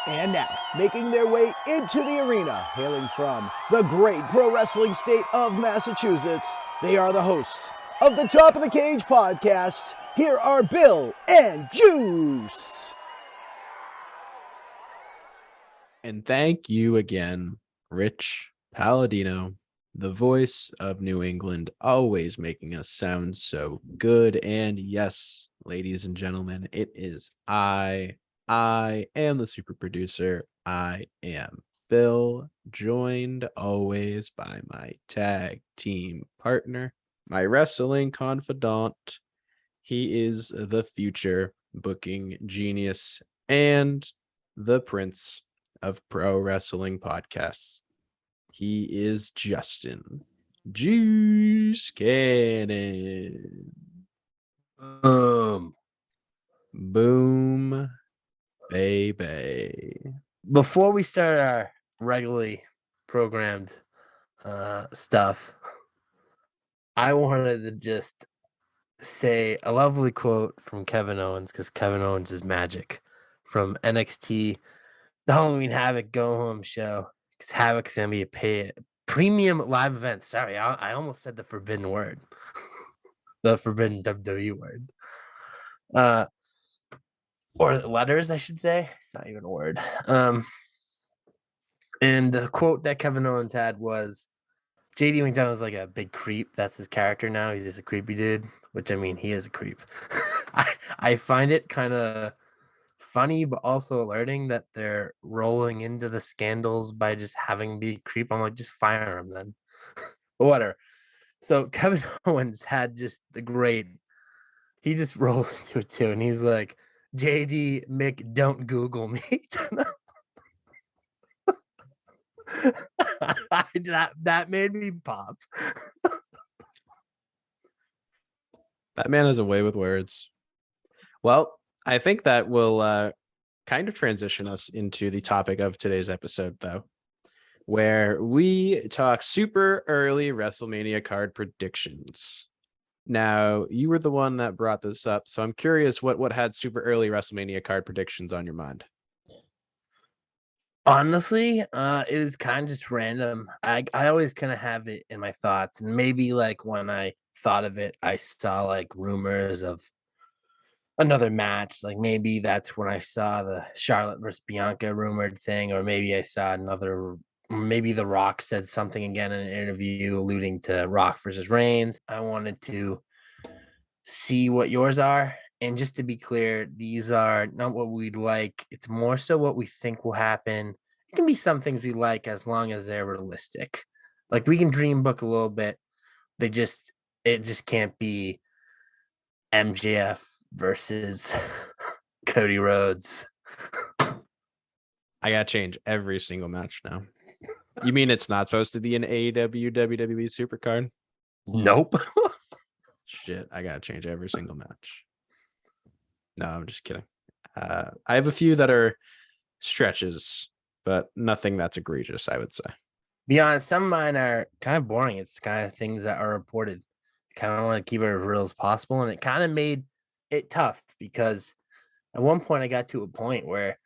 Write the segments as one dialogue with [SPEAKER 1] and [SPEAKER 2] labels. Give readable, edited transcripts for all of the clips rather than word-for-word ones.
[SPEAKER 1] And now, making their way into the arena, hailing from the great pro wrestling state of Massachusetts, they are the hosts of the Top of the Cage podcast. Here are Bill and Juice.
[SPEAKER 2] And thank you again, Rich Palladino, the voice of New England, always making us sound so good. And yes, ladies and gentlemen, it is I am the super producer. I am Bill, joined always by my tag team partner, my wrestling confidant. He is the future booking genius and the prince of pro wrestling podcasts. He is Justin Juice Cannon. Boom, baby.
[SPEAKER 3] Before we start our regularly programmed stuff, I wanted to just say a lovely quote from Kevin Owens, because Kevin Owens is magic, from NXT, the Halloween Havoc Go Home show. Because Havoc's going to be a premium live event. Sorry, I almost said the forbidden word. The forbidden WWE word. Or letters, I should say. It's not even a word. And the quote that Kevin Owens had was, JD McDonough's like a big creep. That's his character now. He's just a creepy dude, which, I mean, he is a creep. I find it kind of funny, but also alerting that they're rolling into the scandals by just having be a creep. I'm like, just fire him then. But whatever. So Kevin Owens had just the great, he just rolls into it too. And he's like, JD Mick, don't Google me. that made me pop.
[SPEAKER 2] That man has a way with words. Well, I think that will kind of transition us into the topic of today's episode, though, where we talk super early WrestleMania card predictions. Now, you were the one that brought this up, so I'm curious what had super early WrestleMania card predictions on your mind.
[SPEAKER 3] Honestly, it is kind of just random. I always kind of have it in my thoughts, and maybe like when I thought of it, I saw like rumors of another match. Like maybe that's when I saw the Charlotte versus Bianca rumored thing, or maybe I saw maybe The Rock said something again in an interview alluding to Rock versus Reigns. I wanted to see what yours are. And just to be clear, these are not what we'd like. It's more so what we think will happen. It can be some things we like as long as they're realistic. Like we can dream book a little bit. It just can't be MJF versus Cody Rhodes.
[SPEAKER 2] I gotta change every single match now. You mean it's not supposed to be an AEW WWE Supercard?
[SPEAKER 3] Nope.
[SPEAKER 2] Shit, I gotta change every single match. No, I'm just kidding. I have a few that are stretches, but nothing that's egregious, I would say.
[SPEAKER 3] Be honest, some of mine are kind of boring. It's kind of things that are reported. I kind of want to keep it as real as possible, and it kind of made it tough because at one point I got to a point where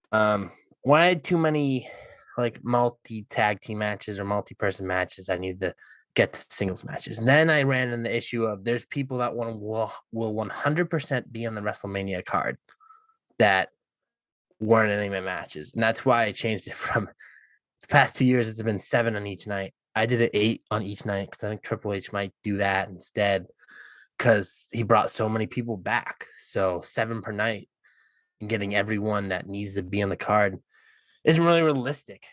[SPEAKER 3] when I had too many like multi-tag team matches or multi-person matches, I needed to get to singles matches. And then I ran in the issue of there's people that will 100% be on the WrestleMania card that weren't in any of my matches. And that's why I changed it from the past 2 years. It's been 7 on each night. I did it 8 on each night because I think Triple H might do that instead because he brought so many people back. So 7 per night and getting everyone that needs to be on the card isn't really realistic,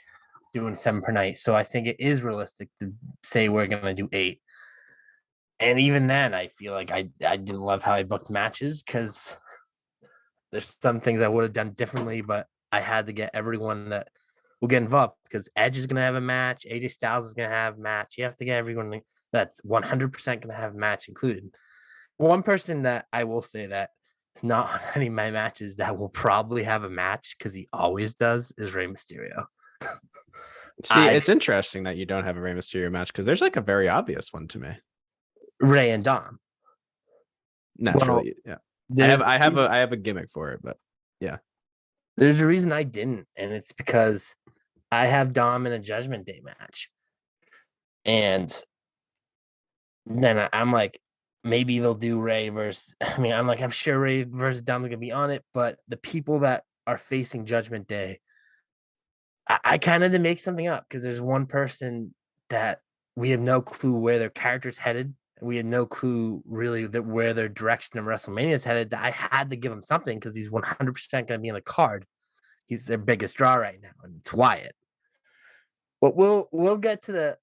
[SPEAKER 3] doing 7 per night. So I think it is realistic to say we're going to do 8. And even then, I feel like I didn't love how I booked matches because there's some things I would have done differently, but I had to get everyone that will get involved because Edge is going to have a match. AJ Styles is going to have a match. You have to get everyone that's 100% going to have a match included. One person that I will say that is not on any of my matches that will probably have a match because he always does is Rey Mysterio.
[SPEAKER 2] See, it's interesting that you don't have a Rey Mysterio match because there's like a very obvious one to me.
[SPEAKER 3] Ray and Dom.
[SPEAKER 2] Naturally, yeah. I have a gimmick for it, but yeah.
[SPEAKER 3] There's a reason I didn't, and it's because I have Dom in a Judgment Day match. And then I'm like, maybe they'll do Ray versus. I'm sure Ray versus Dom's gonna be on it, but the people that are facing Judgment Day, I kind of to make something up because there's one person that we have no clue where their character's headed. We had no clue really that where their direction of WrestleMania is headed. That I had to give him something because he's 100% going to be in the card. He's their biggest draw right now, and it's Wyatt. But we'll get to the.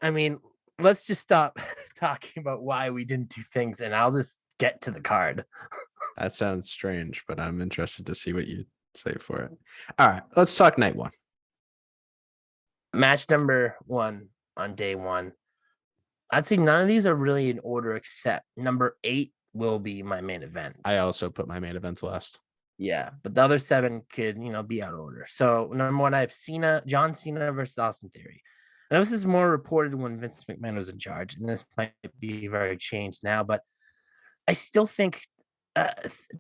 [SPEAKER 3] I mean, let's just stop talking about why we didn't do things, and I'll just get to the card.
[SPEAKER 2] That sounds strange, but I'm interested to see what you say for it. All right, let's talk night one.
[SPEAKER 3] Match number 1 on day 1. I'd say none of these are really in order except number 8 will be my main event.
[SPEAKER 2] I also put my main events last.
[SPEAKER 3] Yeah, but the other 7 could, be out of order. So number 1, I have John Cena versus Austin Theory. I know this is more reported when Vince McMahon was in charge, and this might be very changed now, but I still think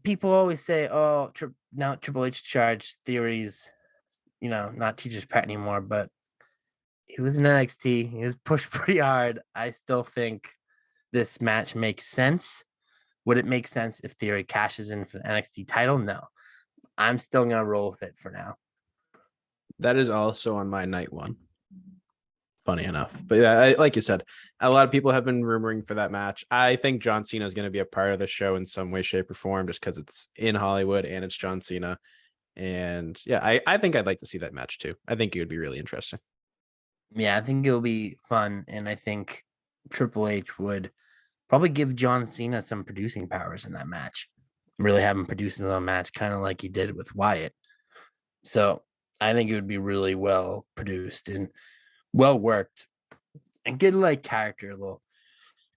[SPEAKER 3] people always say, "Oh, now Triple H charge Theory's, not teacher's pet anymore," but he was in NXT. He was pushed pretty hard. I still think this match makes sense. Would it make sense if Theory cashes in for the NXT title? No. I'm still going to roll with it for now.
[SPEAKER 2] That is also on my night one. Funny enough. But yeah, like you said, a lot of people have been rumoring for that match. I think John Cena is going to be a part of the show in some way, shape, or form just because it's in Hollywood and it's John Cena. And yeah, I think I'd like to see that match too. I think it would be really interesting.
[SPEAKER 3] Yeah, I think it'll be fun. And I think Triple H would probably give John Cena some producing powers in that match. Really have him produce his own match, kind of like he did with Wyatt. So I think it would be really well produced and well worked and good like character little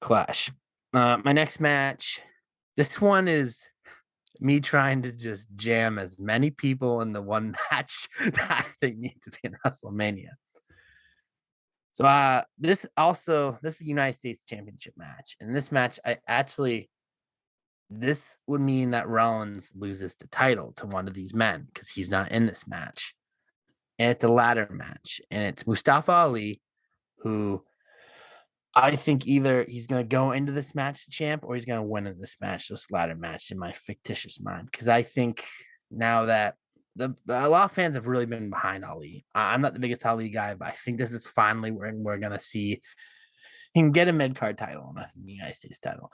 [SPEAKER 3] clash. My next match, this one is me trying to just jam as many people in the one match that I think need to be in WrestleMania. So this is a United States Championship match. And this match, this would mean that Rollins loses the title to one of these men because he's not in this match. And it's a ladder match. And it's Mustafa Ali, who I think either he's going to go into this match the champ or he's going to win in this ladder match in my fictitious mind. Because I think now that a lot of fans have really been behind Ali. I'm not the biggest Ali guy, but I think this is finally where we're going to see him get a mid-card title and the United States title.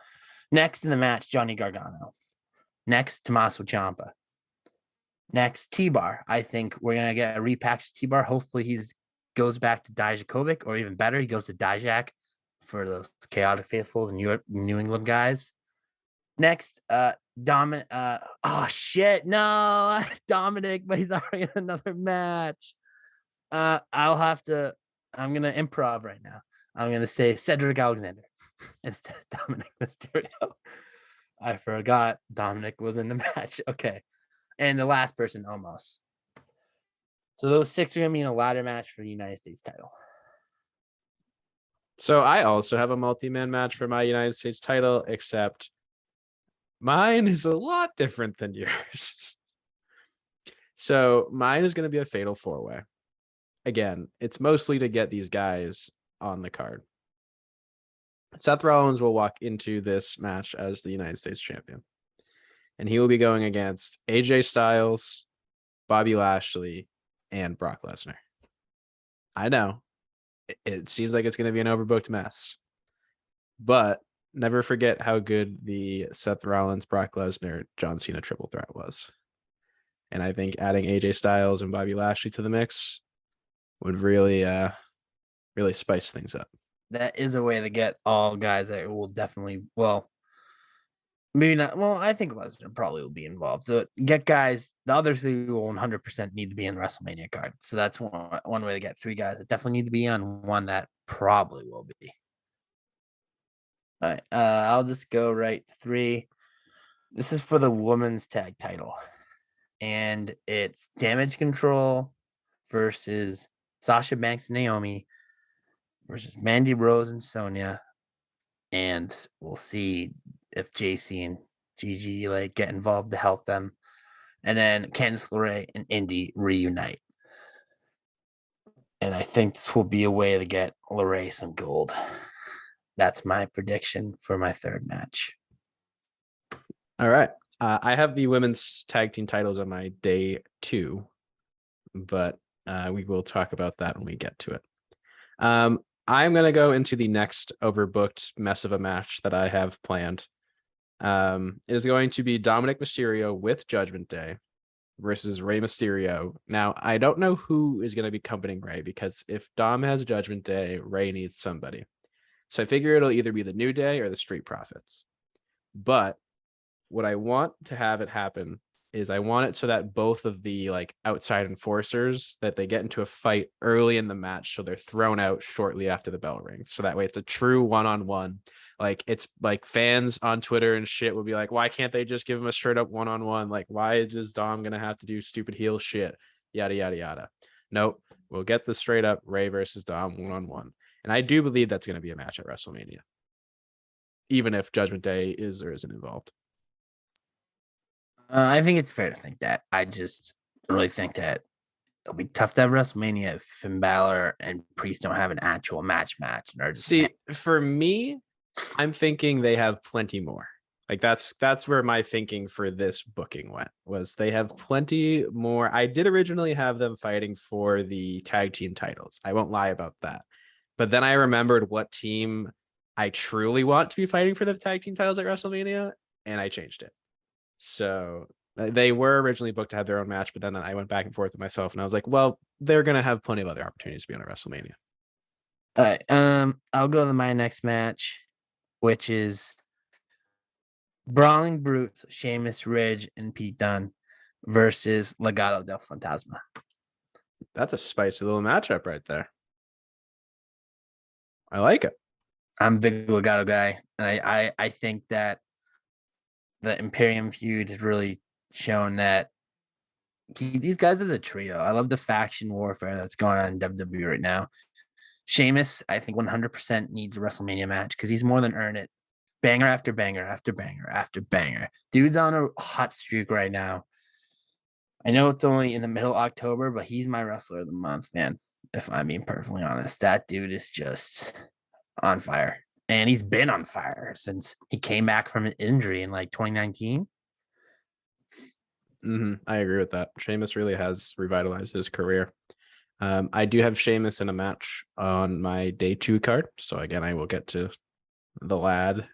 [SPEAKER 3] Next in the match, Johnny Gargano. Next, Tommaso Ciampa. Next, T-Bar. I think we're going to get a repackaged T-Bar. Hopefully he goes back to Dijakovic, or even better, he goes to Dijak for those chaotic faithfuls and New England guys. Next, Dominic. Oh shit, no, Dominic, but he's already in another match. I'm gonna improv right now. I'm gonna say Cedric Alexander instead of Dominic Mysterio. I forgot Dominic was in the match. Okay, and the last person, Omos. So those 6 are gonna be in a ladder match for the United States title.
[SPEAKER 2] So I also have a multi-man match for my United States title, except mine is a lot different than yours. So mine is going to be a fatal 4-way. Again, it's mostly to get these guys on the card. Seth Rollins will walk into this match as the United States champion. And he will be going against AJ Styles, Bobby Lashley, and Brock Lesnar. I know. It seems like it's going to be an overbooked mess. But never forget how good the Seth Rollins, Brock Lesnar, John Cena triple threat was. And I think adding AJ Styles and Bobby Lashley to the mix would really spice things up.
[SPEAKER 3] That is a way to get all guys that will definitely, maybe not. Well, I think Lesnar probably will be involved. So get guys, the other 3 will 100% need to be in the WrestleMania card. So that's one way to get 3 guys that definitely need to be on, one that probably will be. All right, I'll just go right to 3. This is for the women's tag title. And it's Damage Control versus Sasha Banks and Naomi versus Mandy Rose and Sonya. And we'll see if JC and Gigi get involved to help them and then Candice LeRae and Indy reunite. And I think this will be a way to get LeRae some gold. That's my prediction for my third match.
[SPEAKER 2] All right. I have the women's tag team titles on my day 2, but we will talk about that when we get to it. I'm going to go into the next overbooked mess of a match that I have planned. It is going to be Dominic Mysterio with Judgment Day versus Rey Mysterio. Now, I don't know who is going to be accompanying Rey, because if Dom has Judgment Day, Rey needs somebody. So I figure it'll either be the New Day or the Street Profits. But what I want to have it happen is I want it so that both of the outside enforcers, that they get into a fight early in the match, so they're thrown out shortly after the bell rings. So that way it's a true one-on-one. It's like fans on Twitter and shit would be like, why can't they just give him a straight up one-on-one? Why is Dom gonna have to do stupid heel shit? Yada yada yada. Nope, we'll get the straight up Rey versus Dom one-on-one. And I do believe that's gonna be a match at WrestleMania, even if Judgment Day is or isn't involved.
[SPEAKER 3] I think it's fair to think that. I just really think that it'll be tough to have WrestleMania if Finn Balor and Priest don't have an actual match.
[SPEAKER 2] See, for me, I'm thinking they have plenty more. That's where my thinking for this booking went, was they have plenty more. I did originally have them fighting for the tag team titles. I won't lie about that. But then I remembered what team I truly want to be fighting for the tag team titles at WrestleMania, and I changed it. So they were originally booked to have their own match, but then I went back and forth with myself, and I was like, well, they're going to have plenty of other opportunities to be on a WrestleMania.
[SPEAKER 3] All right. I'll go to my next match, which is Brawling Brutes, Sheamus, Ridge, and Pete Dunne versus Legado del Fantasma.
[SPEAKER 2] That's a spicy little matchup right there. I like it.
[SPEAKER 3] I'm a big Legado guy, and I think that the Imperium feud has really shown that these guys as a trio. I love the faction warfare that's going on in WWE right now. Sheamus, I think 100% needs a WrestleMania match because he's more than earned it. Banger after banger after banger after banger. Dude's on a hot streak right now. I know it's only in the middle of October, but he's my wrestler of the month, man. If I'm being perfectly honest, that dude is just on fire. And he's been on fire since he came back from an injury in 2019.
[SPEAKER 2] I agree with that. Sheamus really has revitalized his career. I do have Sheamus in a match on my day 2 card. So again, I will get to the lad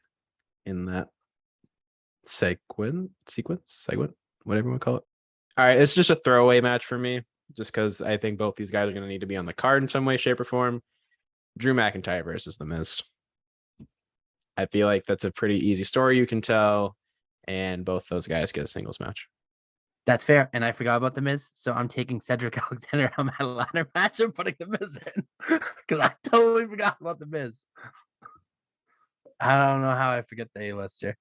[SPEAKER 2] in that segment, whatever you want to call it. All right, it's just a throwaway match for me, just because I think both these guys are going to need to be on the card in some way, shape, or form. Drew McIntyre versus The Miz. I feel like that's a pretty easy story you can tell, and both those guys get a singles match.
[SPEAKER 3] That's fair, and I forgot about The Miz, so I'm taking Cedric Alexander on my ladder match and putting The Miz in because I totally forgot about The Miz. I don't know how I forget the A-lister.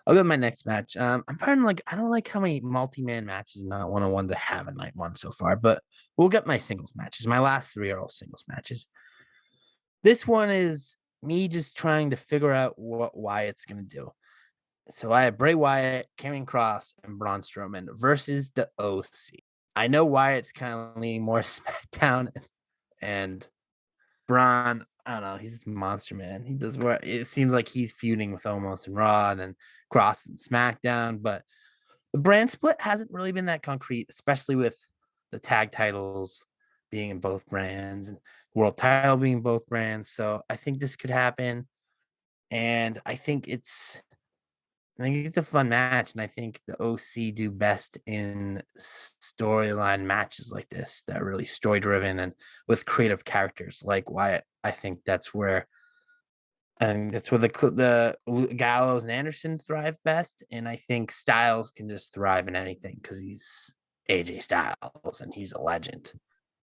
[SPEAKER 3] I'll go to my next match. I'm probably I don't like how many multi-man matches and not one-on-ones I have in night 1 so far, but we'll get my singles matches. My last 3 are all singles matches. This one is me just trying to figure out what Wyatt's going to do. So I have Bray Wyatt, Karrion Kross, and Braun Strowman versus the OC. I know Wyatt's kind of leaning more SmackDown, and Braun, I don't know, he's this monster, man. He does what it seems like he's feuding with Omos and Raw, and then Kross and SmackDown, but the brand split hasn't really been that concrete, especially with the tag titles being in both brands and world title being both brands. So I think this could happen, and I think it's a fun match, and I think the OC do best in storyline matches like this that are really story driven and with creative characters like Wyatt. I think that's where the Gallows and Anderson thrive best, and I think Styles can just thrive in anything because he's AJ Styles and he's a legend.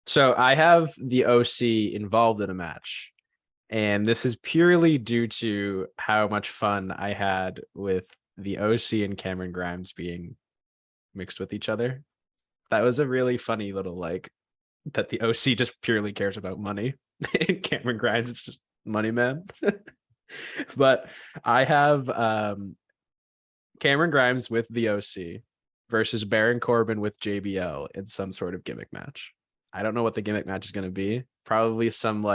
[SPEAKER 2] So I have the OC involved in a match, and this is purely due to how much fun I had with the OC and Cameron Grimes being mixed with each other. That was a really funny little that the OC just purely cares about money. And Cameron Grimes, it's just money man. But I have Cameron Grimes with the OC versus Baron Corbin with JBL in some sort of gimmick match. I don't know what the gimmick match is going to be. Probably some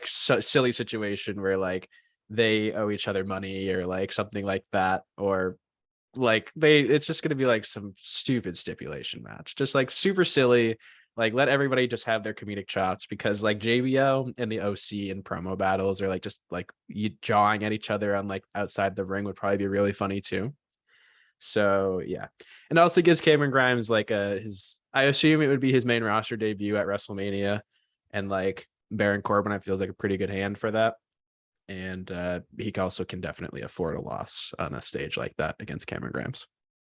[SPEAKER 2] silly situation where like they owe each other money or like something like that, or like it's just going to be like some stupid stipulation match, just like super silly. Like let everybody just have their comedic chops, because like JBL and the OC in promo battles, or like just like you jawing at each other on like outside the ring, would probably be really funny too. So yeah, and also gives Cameron Grimes like I assume it would be his main roster debut at WrestleMania, and like Baron Corbin, I feel like a pretty good hand for that, and he also can definitely afford a loss on a stage like that against Cameron Grimes.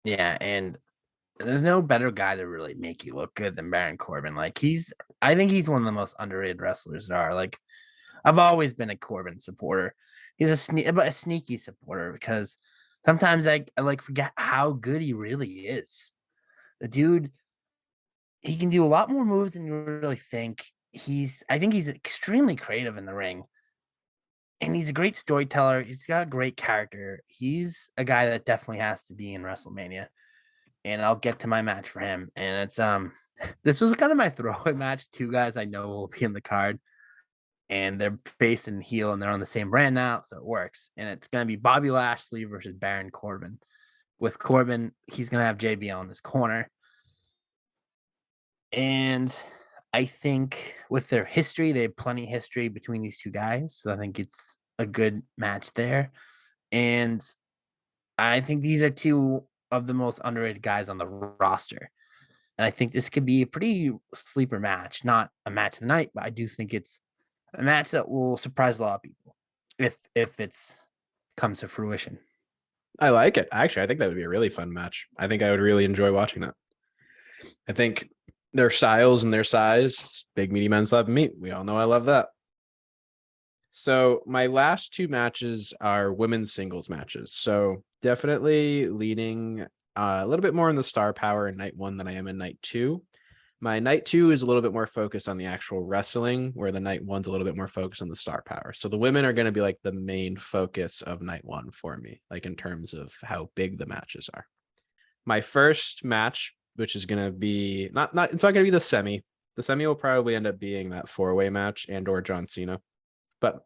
[SPEAKER 3] Yeah, and there's no better guy to really make you look good than Baron Corbin. Like I think he's one of the most underrated wrestlers there are. Like I've always been a Corbin supporter. He's a sneaky supporter, because sometimes I like forget how good he really is. The dude, he can do a lot more moves than you really think. I think he's extremely creative in the ring. And he's a great storyteller. He's got a great character. He's a guy that definitely has to be in WrestleMania. And I'll get to my match for him. And it's this was kind of my throwaway match. Two guys I know will be in the card, and they're face and heel, and they're on the same brand now, so it works. And it's gonna be Bobby Lashley versus Baron Corbin. With Corbin, he's gonna have JBL in his corner. And I think with their history, they have plenty of history between these two guys. So I think it's a good match there. And I think these are two of the most underrated guys on the roster. And I think this could be a pretty sleeper match. Not a match of the night, but I do think it's a match that will surprise a lot of people if it's comes to fruition.
[SPEAKER 2] I like it. Actually, I think that would be a really fun match. I think I would really enjoy watching that. I think their styles and their size, big, meaty men slapping meat. We all know I love that. So my last two matches are women's singles matches. So definitely leaning a little bit more in the star power in night one than I am in night two. My night two is a little bit more focused on the actual wrestling, where the night one's a little bit more focused on the star power. So the women are going to be like the main focus of night one for me, like in terms of how big the matches are. My first match, which is going to be it's not going to be the semi. The semi will probably end up being that 4-way match and or John Cena. But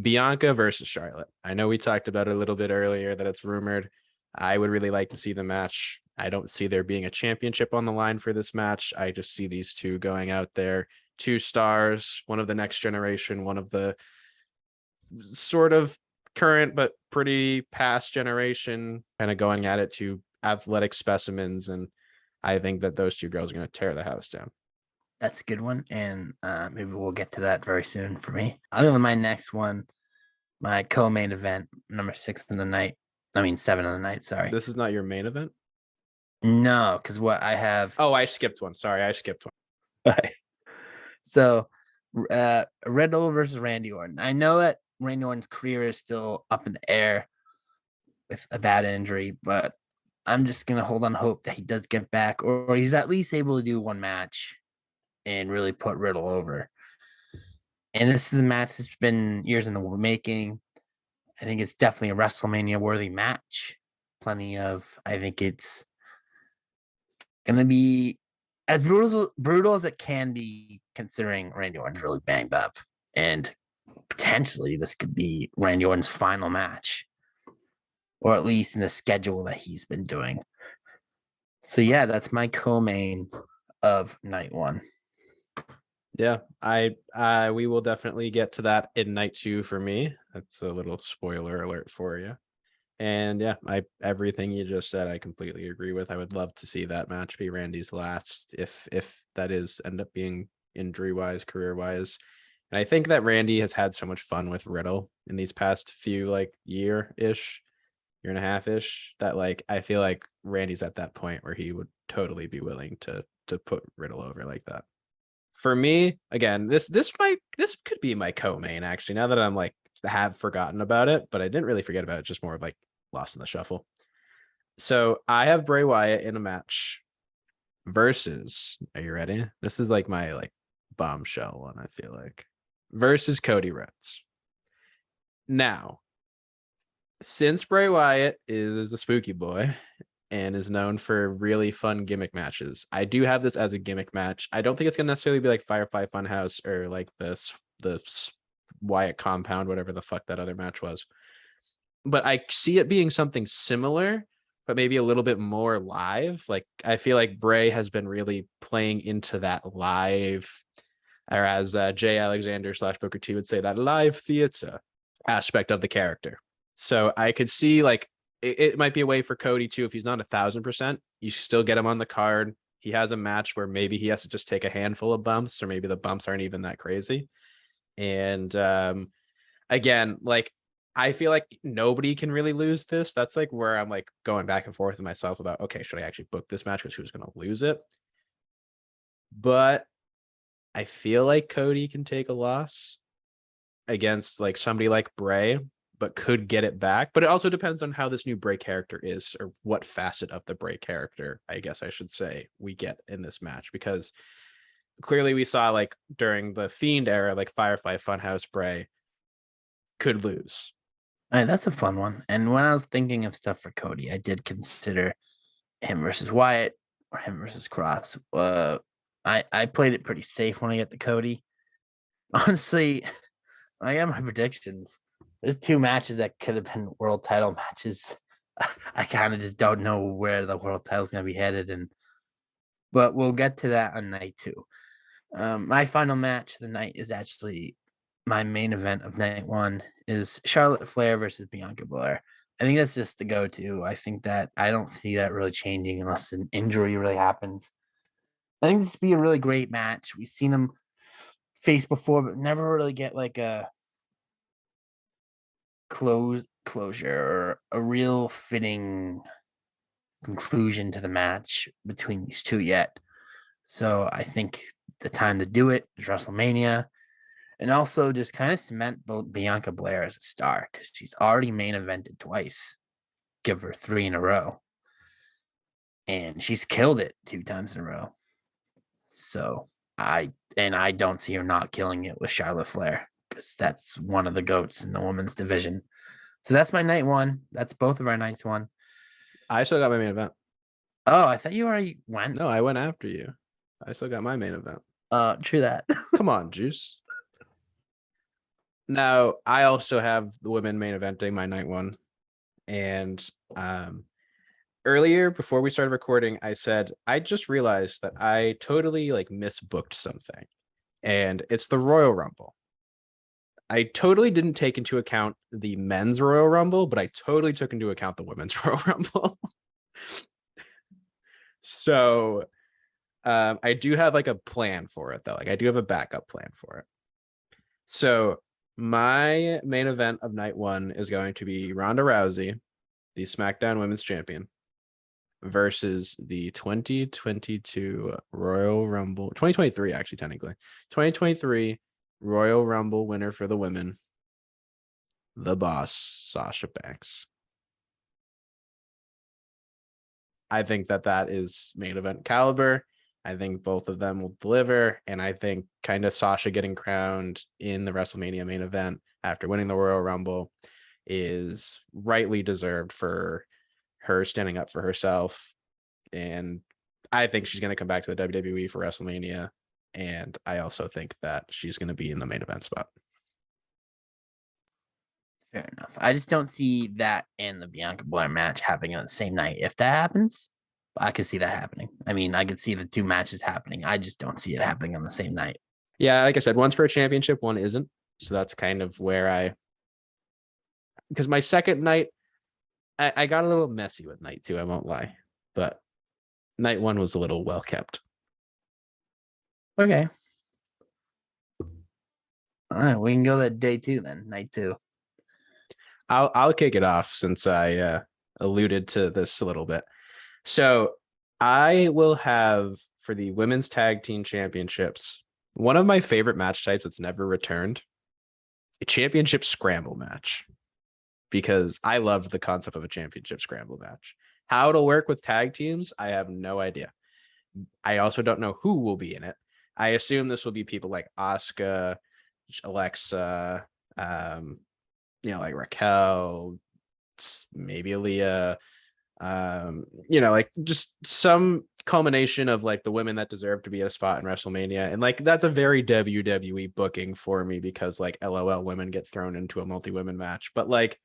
[SPEAKER 2] Bianca versus Charlotte. I know we talked about it a little bit earlier that it's rumored. I would really like to see the match. I don't see there being a championship on the line for this match. I just see these two going out there, two stars, one of the next generation, one of the sort of current but pretty past generation, kind of going at it, to athletic specimens. And I think that those two girls are going to tear the house down.
[SPEAKER 3] That's a good one, and maybe we'll get to that very soon for me. I'll go with my next one, my co-main event, number 6 in the night. I mean 7 on the night. Sorry.
[SPEAKER 2] This is not your main event?
[SPEAKER 3] No, because what I have.
[SPEAKER 2] Oh, I skipped one. Sorry, I skipped one.
[SPEAKER 3] So, Riddle versus Randy Orton. I know that Randy Orton's career is still up in the air with a bad injury, but I'm just gonna hold on hope that he does get back, or he's at least able to do one match and really put Riddle over. And this is a match that's been years in the making. I think it's definitely a WrestleMania worthy match. I think it's gonna be as brutal as it can be, considering Randy Orton's really banged up. And potentially this could be Randy Orton's final match, or at least in the schedule that he's been doing. So yeah, that's my co-main of night one.
[SPEAKER 2] Yeah, we will definitely get to that in night two for me. That's a little spoiler alert for you. And yeah, everything you just said, I completely agree with. I would love to see that match be Randy's last, if that is end up being injury wise, career wise. And I think that Randy has had so much fun with Riddle in these past few year and a half ish, that I feel like Randy's at that point where he would totally be willing to put Riddle over like that. For me, again, this could be my co-main, actually, now that I'm have forgotten about it, but I didn't really forget about it, just more of lost in the shuffle. So I have Bray Wyatt in a match versus, are you ready? This is my bombshell one, I feel like, versus Cody Rhodes. Now, since Bray Wyatt is a spooky boy and is known for really fun gimmick matches. I do have this as a gimmick match. I don't think it's gonna necessarily be like Firefly Funhouse or like the Wyatt Compound, whatever the fuck that other match was. But I see it being something similar, but maybe a little bit more live. Like I feel like Bray has been really playing into that live, or as Jay Alexander / Booker T would say, that live theater aspect of the character. So I could see like it might be a way for Cody too. If he's not 1,000%, you still get him on the card. He has a match where maybe he has to just take a handful of bumps, or maybe the bumps aren't even that crazy. And again, like I feel like nobody can really lose this. That's like where I'm like going back and forth with myself about, okay, should I actually book this match because who's going to lose it? But I feel like Cody can take a loss against like somebody like Bray, but could get it back. But it also depends on how this new Bray character is, or what facet of the Bray character, I guess I should say, we get in this match. Because clearly we saw like during the Fiend era, like Firefly Funhouse Bray could lose.
[SPEAKER 3] All right, that's a fun one. And when I was thinking of stuff for Cody, I did consider him versus Wyatt or him versus Cross. I played it pretty safe when I get the Cody. Honestly, I got my predictions. There's 2 matches that could have been world title matches. I kind of just don't know where the world title is going to be headed, but we'll get to that on night 2. My final match of the night is actually my main event of night 1 is Charlotte Flair versus Bianca Belair. I think that's just the go-to. I think that I don't see that really changing unless an injury really happens. I think this would be a really great match. We've seen them face before, but never really get like a closure or a real fitting conclusion to the match between these two yet. So I think the time to do it is WrestleMania, and also just kind of cement Bianca Belair as a star because she's already main evented twice. Give her 3 in a row, and she's killed it 2 times in a row. So I don't see her not killing it with Charlotte Flair because that's one of the goats in the women's division. So that's my night 1. That's both of our nights 1.
[SPEAKER 2] I still got my main event.
[SPEAKER 3] Oh, I thought you already went.
[SPEAKER 2] No, I went after you. I still got my main event.
[SPEAKER 3] True that.
[SPEAKER 2] Come on, Juice. Now, I also have the women main eventing my night 1. And earlier, before we started recording, I said, I just realized that I totally like misbooked something. And it's the Royal Rumble. I totally didn't take into account the men's Royal Rumble, but I totally took into account the women's Royal Rumble. So I do have like a plan for it, though. Like I do have a backup plan for it. So my main event of night 1 is going to be Ronda Rousey, the SmackDown Women's Champion, versus the 2022 Royal Rumble, 2023, actually, technically, 2023 Royal Rumble winner for the women, the boss, Sasha Banks. I think that is main event caliber. I think both of them will deliver. And I think kind of Sasha getting crowned in the WrestleMania main event after winning the Royal Rumble is rightly deserved for her standing up for herself. And I think she's going to come back to the WWE for WrestleMania. And I also think that she's going to be in the main event spot.
[SPEAKER 3] Fair enough. I just don't see that and the Bianca Belair match happening on the same night. If that happens, I could see that happening. I mean, I could see the 2 matches happening. I just don't see it happening on the same night.
[SPEAKER 2] Yeah, like I said, one's for a championship, one isn't. So that's kind of where because my second night, I got a little messy with night 2, I won't lie. But night 1 was a little well kept.
[SPEAKER 3] Okay. All right, we can go that day 2 then, night 2.
[SPEAKER 2] I'll kick it off since I alluded to this a little bit. So I will have for the women's tag team championships, one of my favorite match types that's never returned, a championship scramble match, because I love the concept of a championship scramble match. How it'll work with tag teams, I have no idea. I also don't know who will be in it. I assume this will be people like Asuka, Alexa, like Raquel, maybe Aaliyah, Like just some culmination of like the women that deserve to be at a spot in WrestleMania. And like that's a very WWE booking for me because like LOL women get thrown into a multi-women match. But like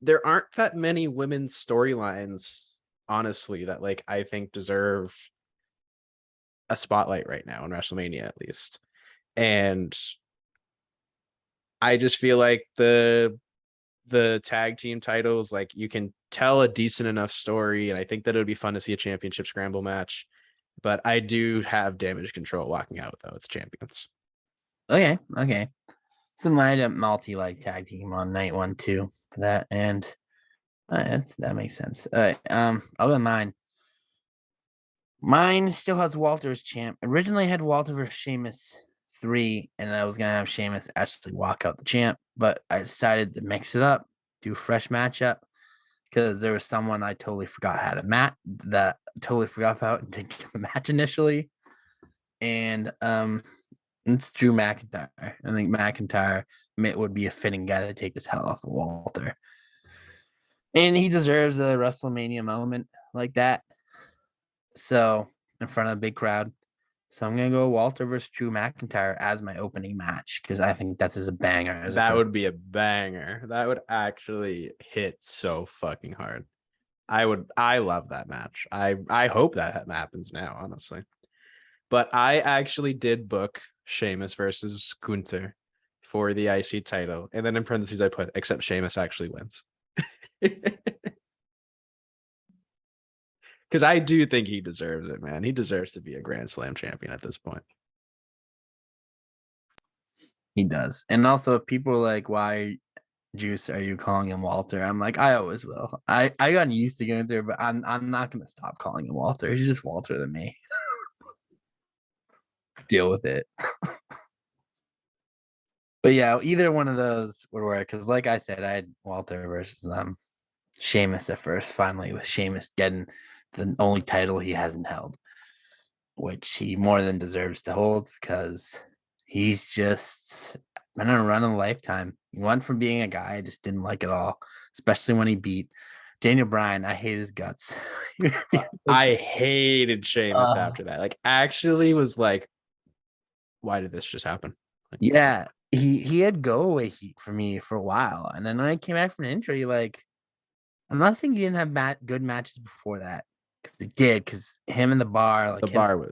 [SPEAKER 2] there aren't that many women's storylines, honestly, that like I think deserve a spotlight right now in WrestleMania at least. And I just feel like the tag team titles, like you can tell a decent enough story, and I think that it would be fun to see a championship scramble match. But I do have Damage Control walking out though as champions.
[SPEAKER 3] Okay. So mine a multi like tag team on night 1 too for that, and that makes sense. All right. I'll go mine. Mine still has Walter as champ. Originally, I had Walter versus Sheamus 3, and I was gonna have Sheamus actually walk out the champ, but I decided to mix it up, do a fresh matchup, because there was someone I totally forgot had a mat that I totally forgot about and didn't give a match initially, and it's Drew McIntyre. I think McIntyre would be a fitting guy to take this hell off of Walter, and he deserves a WrestleMania moment like that. So in front of a big crowd. So I'm gonna go Walter versus Drew McIntyre as my opening match because I think that's a banger.
[SPEAKER 2] That would be a banger. That would actually hit so fucking hard. I love that match. I hope that happens now, honestly. But I actually did book Sheamus versus Gunther for the IC title. And then in parentheses I put, except Sheamus actually wins. Because I do think he deserves it, man. He deserves to be a Grand Slam champion at this point.
[SPEAKER 3] He does. And also, if people are like, why, Juice, are you calling him Walter? I'm like, I always will. I got used to going through, but I'm not going to stop calling him Walter. He's just Walter to me. Deal with it. But yeah, either one of those would work. Because like I said, I had Walter versus Sheamus at first, finally, with Sheamus getting the only title he hasn't held, which he more than deserves to hold because he's just been on a run of a lifetime. He went from being a guy I just didn't like at all, especially when he beat Daniel Bryan. I hate his guts.
[SPEAKER 2] I hated Sheamus after that. Like, actually was like, why did this just happen? Like,
[SPEAKER 3] yeah, he had go away heat for me for a while, and then when I came back from an injury, like I'm not saying he didn't have good matches before that because he did. Because him and the bar, like
[SPEAKER 2] the bar was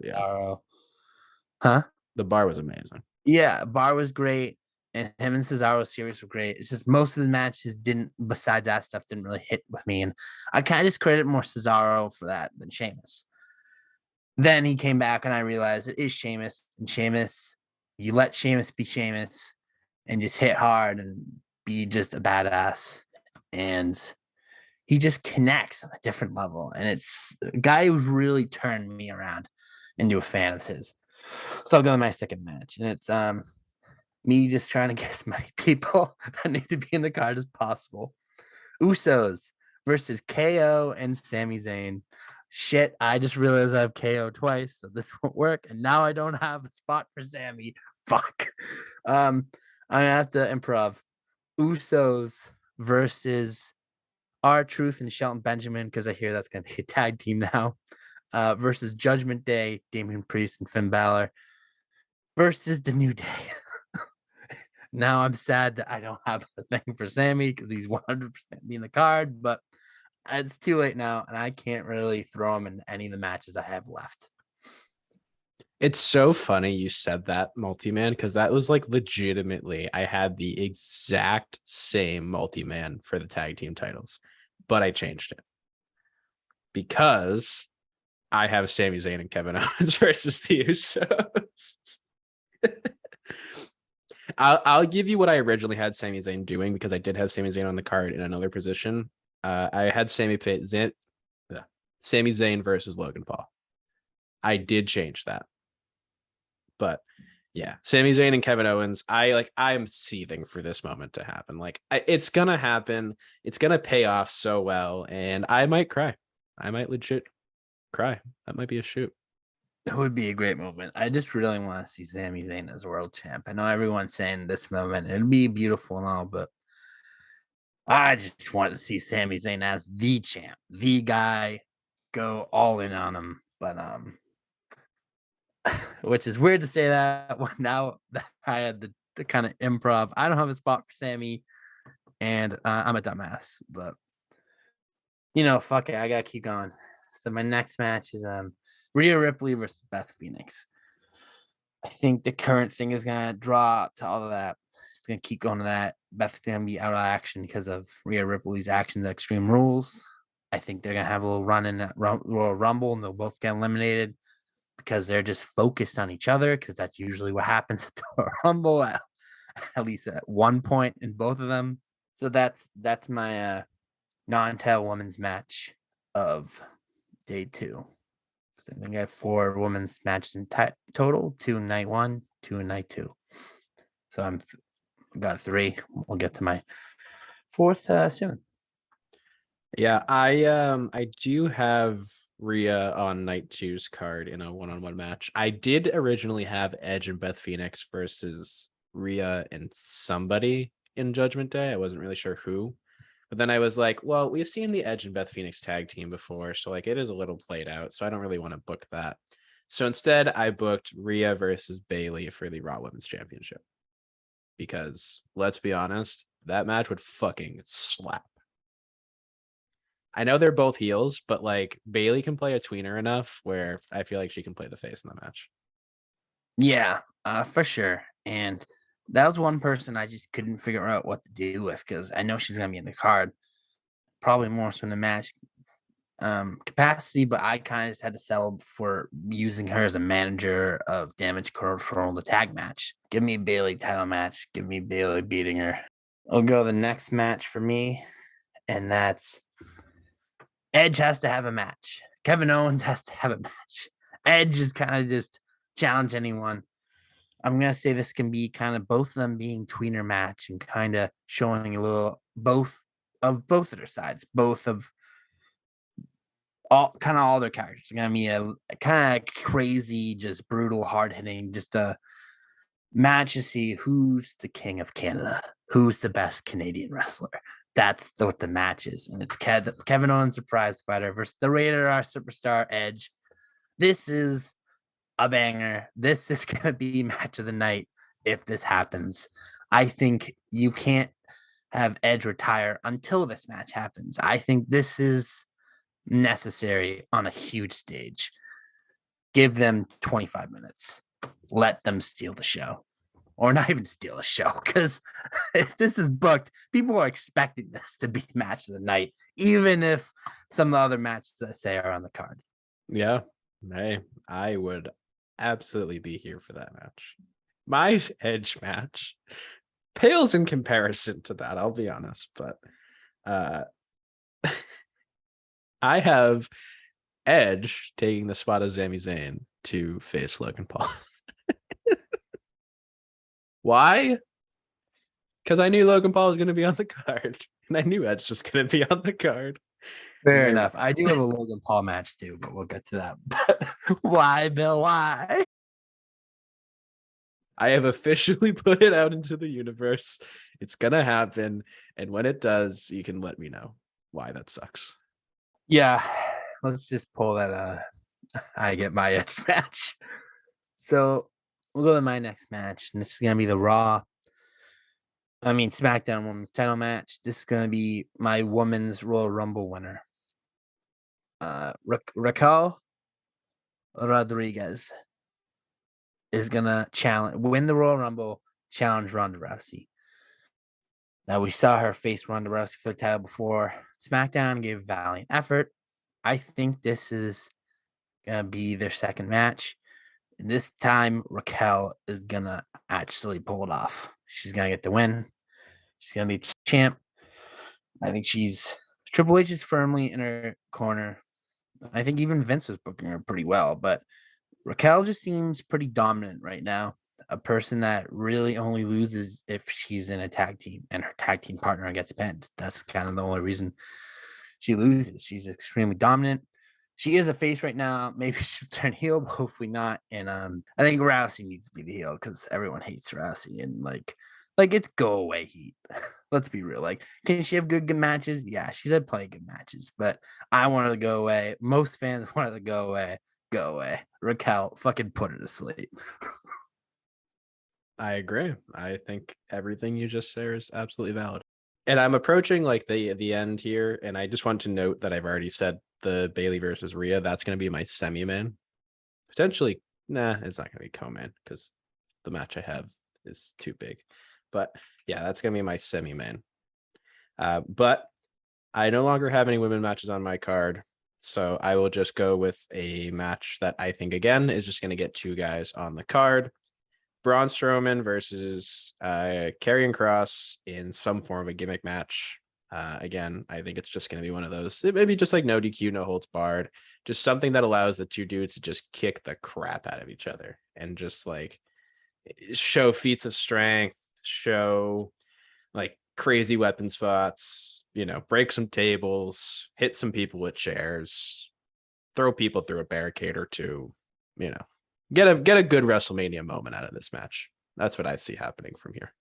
[SPEAKER 3] huh?
[SPEAKER 2] The bar was amazing.
[SPEAKER 3] Yeah, Bar was great, and him and Cesaro series were great. It's just most of the matches didn't, besides that stuff, didn't really hit with me, and I kind of just credit more Cesaro for that than Sheamus. Then he came back, and I realized it is Sheamus, and Sheamus, you let Sheamus be Sheamus, and just hit hard and be just a badass, and he just connects on a different level, and it's a guy who's really turned me around into a fan of his. So I'll go to my second match, and it's me just trying to get as many people that need to be in the card as possible. Usos versus KO and Sami Zayn. Shit, I just realized I have KO twice, so this won't work. And now I don't have a spot for Sami. Fuck. I'm gonna have to improv. Usos versus R-Truth and Shelton Benjamin, because I hear that's gonna be a tag team now. Versus Judgment Day, Damian Priest and Finn Balor versus the New Day. Now I'm sad that I don't have a thing for Sami because he's 100% in the card, but it's too late now, and I can't really throw him in any of the matches I have left.
[SPEAKER 2] It's so funny you said that, multi-man, because that was like legitimately, I had the exact same multi-man for the tag team titles, but I changed it because I have Sami Zayn and Kevin Owens versus the Usos. I'll give you what I originally had Sami Zayn doing because I did have Sami Zayn on the card in another position. I had Sami Zayn versus Logan Paul. I did change that. But yeah, Sami Zayn and Kevin Owens, I'm seething for this moment to happen. Like it's going to happen. It's going to pay off so well. And I might cry. I might legit cry. That might be a shoot.
[SPEAKER 3] It would be a great moment. I just really want to see Sami Zayn as world champ. I know everyone's saying this moment. It'd be beautiful and all, but I just want to see Sami Zayn as the champ, the guy, go all in on him. But which is weird to say that when now that I had the kind of improv. I don't have a spot for Sammy, and I'm a dumbass. But fuck it, I gotta keep going. So my next match is Rhea Ripley versus Beth Phoenix. I think the current thing is gonna draw to all of that. It's gonna keep going to that. Beth's gonna be out of action because of Rhea Ripley's actions at Extreme Rules. I think they're gonna have a little run in that Royal Rumble, and they'll both get eliminated because they're just focused on each other. Because that's usually what happens at the Royal Rumble, at least at one point in both of them. So that's my non-title women's match of day 2. So I think I have 4 women's matches in total, 2 in night 1, 2 in night 2. So I'm got 3. We'll get to my 4th soon.
[SPEAKER 2] Yeah, I do have Rhea on night 2's card in a one-on-one match. I did originally have Edge and Beth Phoenix versus Rhea and somebody in Judgment Day. I wasn't really sure who. But then I was like, well, we've seen the Edge and Beth Phoenix tag team before, so like it is a little played out, so I don't really want to book that. So instead, I booked Rhea versus Bayley for the Raw Women's Championship. Because let's be honest, that match would fucking slap. I know they're both heels, but like Bayley can play a tweener enough where I feel like she can play the face in the match.
[SPEAKER 3] Yeah, for sure. And that was one person I just couldn't figure out what to do with because I know she's gonna be in the card, probably more so in the match capacity, but I kind of just had to settle for using her as a manager of Damage Control, the tag match. Give me a Bayley title match. Give me Bayley beating her. I'll go the next match for me, and that's Edge has to have a match. Kevin Owens has to have a match. Edge is kind of just challenge anyone. I'm gonna say this can be kind of both of them being tweener match and kind of showing a little both of their sides, both of all their characters. It's gonna be a kind of crazy, just brutal, hard hitting, just a match to see who's the king of Canada, who's the best Canadian wrestler. That's what the match is, and it's Kevin Owens, surprise fighter versus the Rated R superstar Edge. This is a banger. This is gonna be match of the night if this happens. I think you can't have Edge retire until this match happens. I think this is necessary on a huge stage. Give them 25 minutes. Let them steal the show. Or not even steal a show, because if this is booked, people are expecting this to be match of the night, even if some of the other matches that say are on the card.
[SPEAKER 2] Yeah, hey, I would absolutely be here for that match. My Edge match pales in comparison to that, I'll be honest, but I have Edge taking the spot of Sami Zayn to face Logan Paul. Why? Because I knew Logan Paul was going to be on the card, and I knew Edge was going to be on the card.
[SPEAKER 3] Fair enough. I do have a Logan Paul match too, but we'll get to that. But why, Bill? Why?
[SPEAKER 2] I have officially put it out into the universe. It's going to happen. And when it does, you can let me know why that sucks.
[SPEAKER 3] Yeah, let's just pull that. I get my Edge match. So we'll go to my next match, and this is gonna be the SmackDown Women's Title match. This is gonna be my Women's Royal Rumble winner, Raquel Rodriguez is gonna win the Royal Rumble, challenge Ronda Rousey. Now we saw her face Ronda Rousey for the title before. SmackDown gave a valiant effort. I think this is gonna be their second match. And this time, Raquel is gonna actually pull it off. She's gonna get the win. She's gonna be champ. I think Triple H is firmly in her corner. I think even Vince was booking her pretty well, but Raquel just seems pretty dominant right now. A person that really only loses if she's in a tag team and her tag team partner gets pinned. That's kind of the only reason she loses. She's extremely dominant. She is a face right now. Maybe she'll turn heel, but hopefully not. And I think Rousey needs to be the heel because everyone hates Rousey and like it's go away heat. Let's be real. Like, can she have good matches? Yeah, she's had plenty of good matches, but I want her to go away. Most fans want her to go away. Go away. Raquel, fucking put her to sleep.
[SPEAKER 2] I agree. I think everything you just said is absolutely valid. And I'm approaching like the end here, and I just want to note that I've already said the Bailey versus Rhea. That's going to be my semi-main. Potentially, nah, it's not going to be co-main because the match I have is too big. But yeah, that's going to be my semi-main. But I no longer have any women matches on my card, so I will just go with a match that I think, again, is just going to get two guys on the card. Braun Strowman versus Karrion Kross in some form of a gimmick match. Again, I think it's just going to be one of those. It may be just like no DQ, no holds barred. Just something that allows the two dudes to just kick the crap out of each other and just like show feats of strength, show like crazy weapon spots, break some tables, hit some people with chairs, throw people through a barricade or two, get a good WrestleMania moment out of this match. That's what I see happening from here.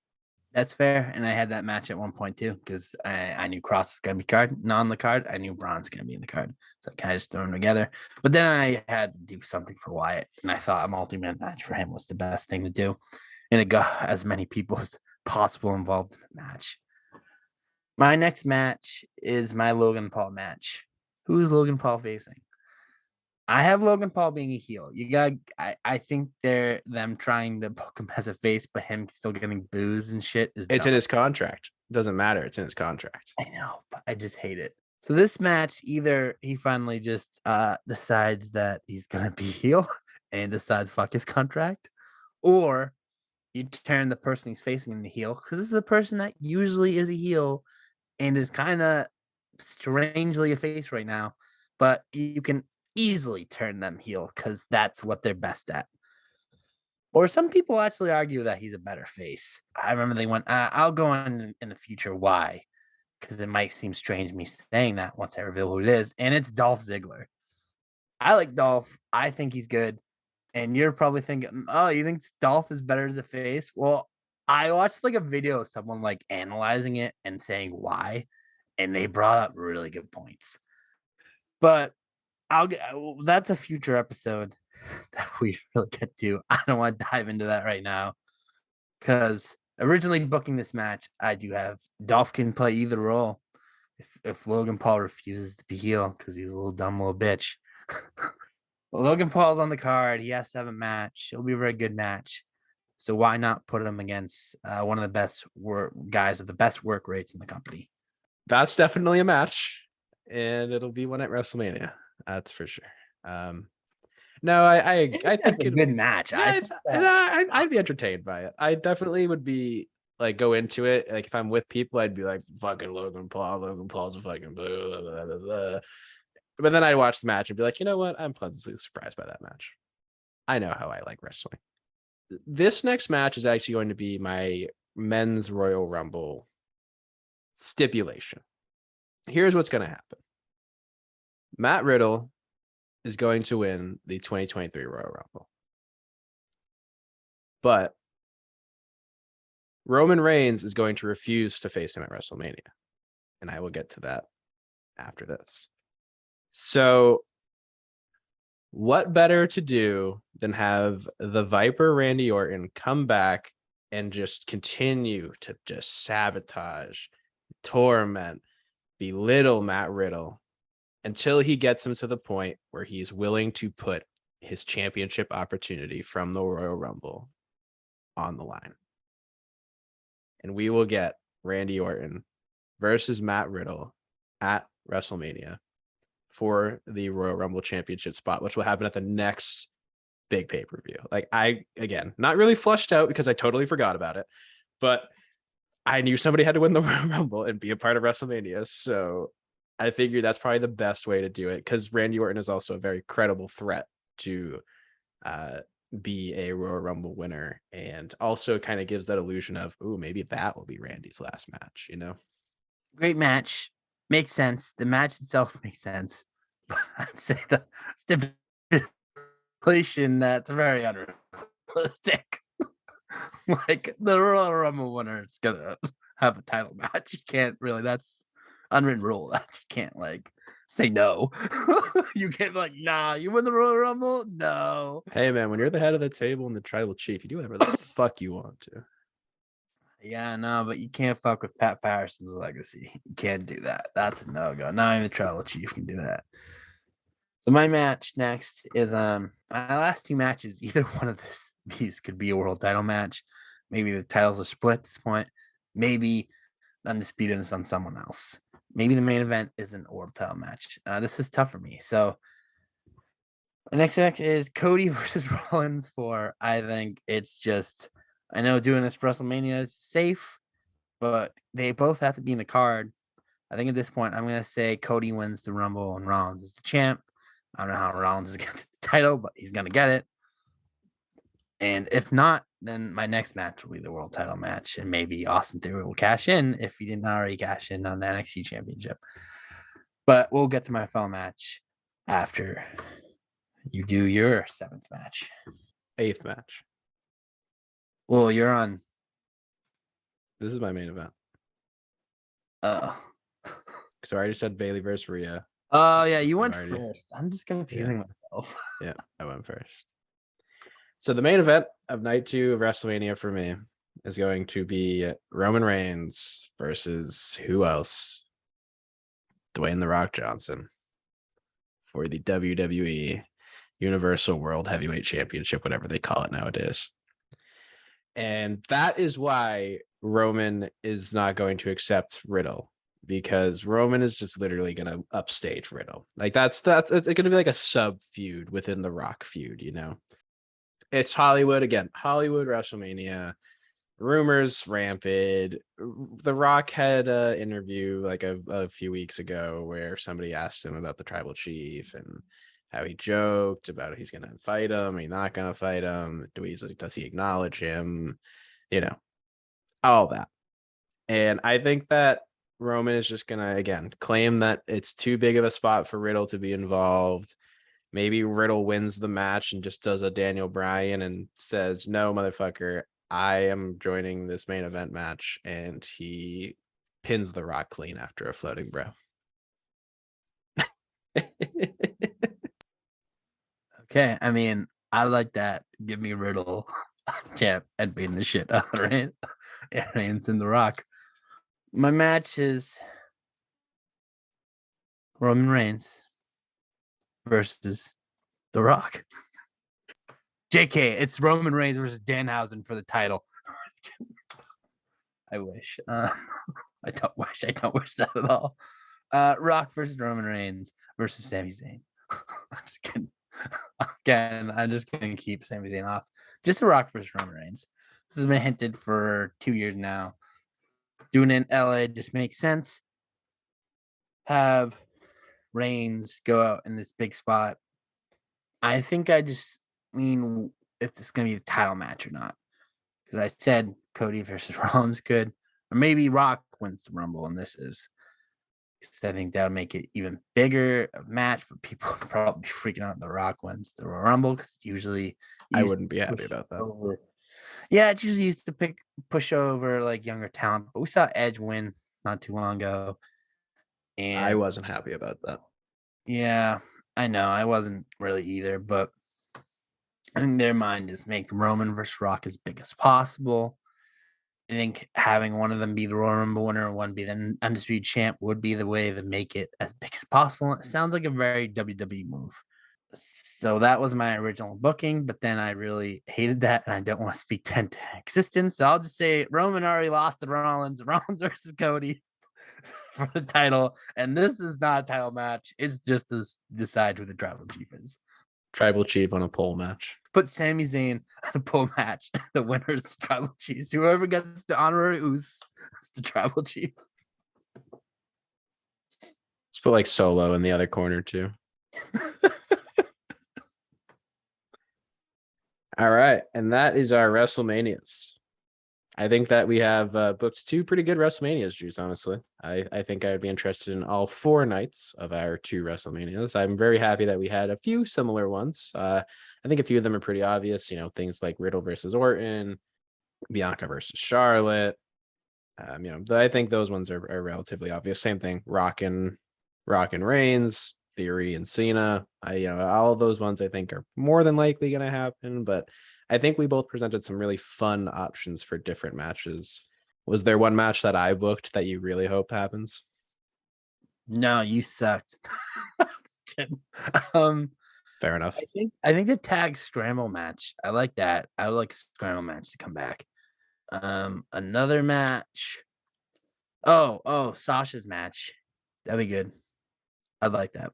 [SPEAKER 3] That's fair. And I had that match at one point too, because I knew Cross was going to be not on the card. I knew Braun's going to be in the card. So I kind of just threw them together. But then I had to do something for Wyatt. And I thought a multi-man match for him was the best thing to do. And it got as many people as possible involved in the match. My next match is my Logan Paul match. Who is Logan Paul facing? I have Logan Paul being a heel. I think they're them trying to book him as a face, but him still getting booze and shit is
[SPEAKER 2] It's
[SPEAKER 3] dumb.
[SPEAKER 2] in his contract. It doesn't matter. It's in his contract.
[SPEAKER 3] I know, but I just hate it. So this match, either he finally just decides that he's gonna be heel and decides fuck his contract, or you turn the person he's facing into heel, because this is a person that usually is a heel and is kind of strangely a face right now, but you can easily turn them heel because that's what they're best at. Or some people actually argue that he's a better face. I remember they went, I'll go on in the future why, because it might seem strange me saying that once I reveal who it is, and it's Dolph Ziggler. I like Dolph. I think he's good. And you're probably thinking, oh, you think Dolph is better as a face? Well, I watched like a video of someone like analyzing it and saying why, and they brought up really good points. But that's a future episode that we really get to. I don't want to dive into that right now because originally booking this match, I do have Dolph can play either role. If Logan Paul refuses to be heel because he's a little dumb little bitch. Well, Logan Paul's on the card. He has to have a match. It'll be a very good match. So why not put him against one of the best guys with the best work rates in the company?
[SPEAKER 2] That's definitely a match, and it'll be one at WrestleMania. That's for sure. No, I think
[SPEAKER 3] it's a good match.
[SPEAKER 2] Yeah, I'd be entertained by it. I definitely would be like go into it. Like if I'm with people, I'd be like fucking Logan Paul. Logan Paul's a fucking blah, blah, blah, blah, blah. But then I'd watch the match and be like, you know what? I'm pleasantly surprised by that match. I know how I like wrestling. This next match is actually going to be my men's Royal Rumble stipulation. Here's what's going to happen. Matt Riddle is going to win the 2023 Royal Rumble. But Roman Reigns is going to refuse to face him at WrestleMania. And I will get to that after this. So what better to do than have the Viper Randy Orton come back and just continue to just sabotage, torment, belittle Matt Riddle until he gets him to the point where he's willing to put his championship opportunity from the Royal Rumble on the line. And we will get Randy Orton versus Matt Riddle at WrestleMania for the Royal Rumble championship spot, which will happen at the next big pay-per-view. Like again, not really flushed out because I totally forgot about it, but I knew somebody had to win the Royal Rumble and be a part of WrestleMania. So I figured that's probably the best way to do it because Randy Orton is also a very credible threat to be a Royal Rumble winner, and also kind of gives that illusion of, ooh, maybe that will be Randy's last match,
[SPEAKER 3] Great match. Makes sense. The match itself makes sense. But I'd say the stipulation that's very unrealistic. Like the Royal Rumble winner is gonna have a title match. You can't really. That's unwritten rule. That you can't like say no. You can't be like, nah, you win the Royal Rumble. No.
[SPEAKER 2] Hey man, when you're the head of the table and the tribal chief, you do whatever the fuck you want to.
[SPEAKER 3] Yeah, no, but you can't fuck with Pat Patterson's legacy. You can't do that. That's a no-go. Not even the tribal chief can do that. So my match next is my last two matches. Either one of these could be a world title match. Maybe the titles are split at this point. Maybe the Undisputed is on someone else. Maybe the main event isn't a world title match. This is tough for me. So the next match is Cody versus Rollins for, I think it's just, I know doing this for WrestleMania is safe, but they both have to be in the card. I think at this point, I'm going to say Cody wins the Rumble and Rollins is the champ. I don't know how Rollins is going to get the title, but he's going to get it. And if not, then my next match will be the world title match. And maybe Austin Theory will cash in if he didn't already cash in on the NXT championship. But we'll get to my final match after you do your 7th match.
[SPEAKER 2] 8th match.
[SPEAKER 3] Well, you're on.
[SPEAKER 2] This is my main event.
[SPEAKER 3] Oh.
[SPEAKER 2] So I already said Bailey versus Rhea.
[SPEAKER 3] Oh, yeah, you went first. I'm just confusing myself.
[SPEAKER 2] Yeah, I went first. So the main event of night 2 of WrestleMania for me is going to be Roman Reigns versus who else? Dwayne The Rock Johnson for the WWE Universal World Heavyweight Championship, whatever they call it nowadays. And that is why Roman is not going to accept Riddle, because Roman is just literally going to upstage Riddle. Like it's going to be like a sub feud within the Rock feud, you know. It's Hollywood again, Hollywood WrestleMania, rumors rampant. The Rock had an interview like a few weeks ago where somebody asked him about the tribal chief and how he joked about he's going to fight him, he's not going to fight him. Does he acknowledge him? You know, all that. And I think that Roman is just going to, again, claim that it's too big of a spot for Riddle to be involved. Maybe Riddle wins the match and just does a Daniel Bryan and says, no, motherfucker, I am joining this main event match. And he pins The Rock clean after a floating bro.
[SPEAKER 3] Okay, I mean, I like that. Give me Riddle as champ and beating the shit out of Reigns and The Rock. My match is Roman Reigns versus The Rock. JK, it's Roman Reigns versus Danhausen for the title. I wish. I don't wish. I don't wish that at all. Rock versus Roman Reigns versus Sami Zayn. I'm just kidding. Again, I'm just going to keep Sami Zayn off. Just The Rock versus Roman Reigns. This has been hinted for 2 years now. Doing it in LA just makes sense. Have Reigns go out in this big spot. I think I just mean if this is going to be a title match or not. Because I said Cody versus Rollins could. Or maybe Rock wins the Rumble, and this is. Because I think that would make it even bigger a match, but people would probably be freaking out The Rock wins the Royal Rumble because usually
[SPEAKER 2] I wouldn't be happy about that.
[SPEAKER 3] Over. Yeah, it's usually used to push over like younger talent, but we saw Edge win not too long ago. And
[SPEAKER 2] I wasn't happy about that.
[SPEAKER 3] Yeah, I know. I wasn't really either, but I think their mind is make Roman versus Rock as big as possible. I think having one of them be the Royal Rumble winner and one be the undisputed champ would be the way to make it as big as possible. It sounds like a very WWE move. So that was my original booking, but then I really hated that, and I don't want to speak to into existence. So I'll just say Roman already lost to Rollins versus Cody for the title, and this is not a title match. It's just to decide who the tribal chief is.
[SPEAKER 2] Tribal chief on a pole match.
[SPEAKER 3] Put Sami Zayn on a pole match. The winner is the tribal chief. Whoever gets the honorary Uso is the tribal chief.
[SPEAKER 2] Just put like Solo in the other corner too. All right, and that is our WrestleManias. I think that we have booked 2 pretty good WrestleManias, Juice, honestly. I think I would be interested in all 4 nights of our 2 WrestleManias. I'm very happy that we had a few similar ones. I think a few of them are pretty obvious, you know, things like Riddle versus Orton, Bianca versus Charlotte, I think those ones are relatively obvious. Same thing, Rock and Reigns, Theory and Cena. All of those ones I think are more than likely going to happen, but I think we both presented some really fun options for different matches. Was there one match that I booked that you really hope happens?
[SPEAKER 3] No, you sucked. Just kidding.
[SPEAKER 2] Fair enough.
[SPEAKER 3] I think the tag scramble match. I like that. I would like a scramble match to come back. Another match. Oh, Sasha's match. That'd be good. I'd like that.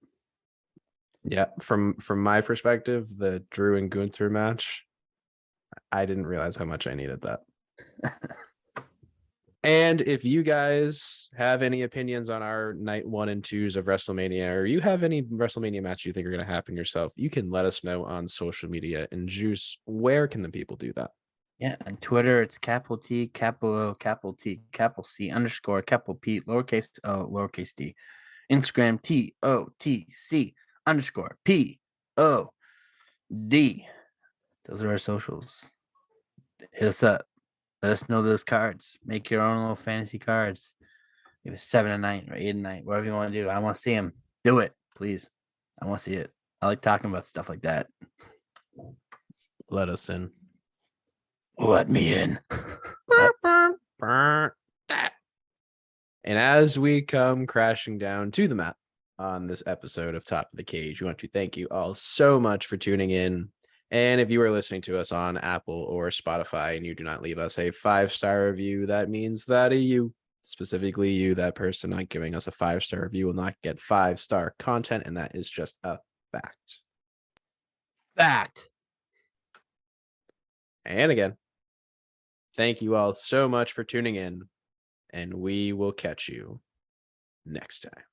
[SPEAKER 2] Yeah, from my perspective, the Drew and Gunther match, I didn't realize how much I needed that. And if you guys have any opinions on our night 1 and 2s of WrestleMania, or you have any WrestleMania match you think are going to happen yourself, you can let us know on social media. And Juice, where can the people do that?
[SPEAKER 3] Yeah, on Twitter, it's capital T, capital O, capital T, capital C, _ capital P, lowercase o, lowercase d. Instagram, TOTC _ POD. Those are our socials. Hit us up. Let us know those cards. Make your own little fantasy cards. Either 7 a night or 8 a night, whatever you want to do. I want to see them. Do it, please. I want to see it. I like talking about stuff like that.
[SPEAKER 2] Let us in.
[SPEAKER 3] Let me in.
[SPEAKER 2] And as we come crashing down to the mat on this episode of Top of the Cage, we want to thank you all so much for tuning in. And if you are listening to us on Apple or Spotify and you do not leave us a 5-star review, that means that specifically you, that person not giving us a 5-star review, will not get 5-star content. And that is just a fact.
[SPEAKER 3] Fact.
[SPEAKER 2] And again, thank you all so much for tuning in, and we will catch you next time.